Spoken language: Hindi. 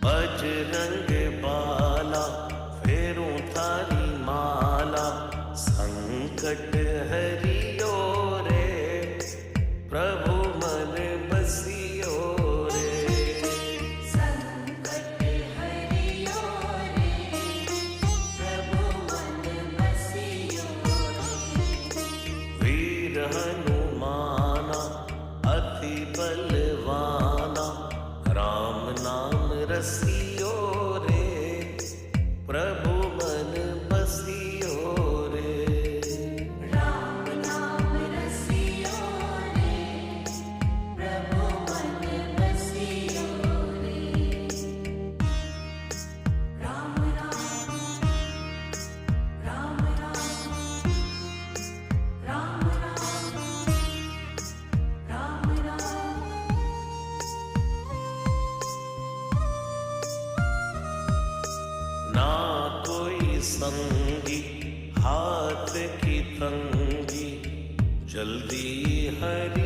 बजरंग बाला फेरूं थारी माला, संकट हरियो रे प्रभु मन बसियो रे। संकट हरियो रे प्रभु मन बसियो रे। वीर हनुमाना अति बलवाना, राम नाम रसियो रे प्रभु मन बसियो रे। राम नाम रसियो रे प्रभु मन बसियो रे। राम राम राम राम राम राम राम राम। ना कोई संगी हाथ की तंगी, जल्दी हरि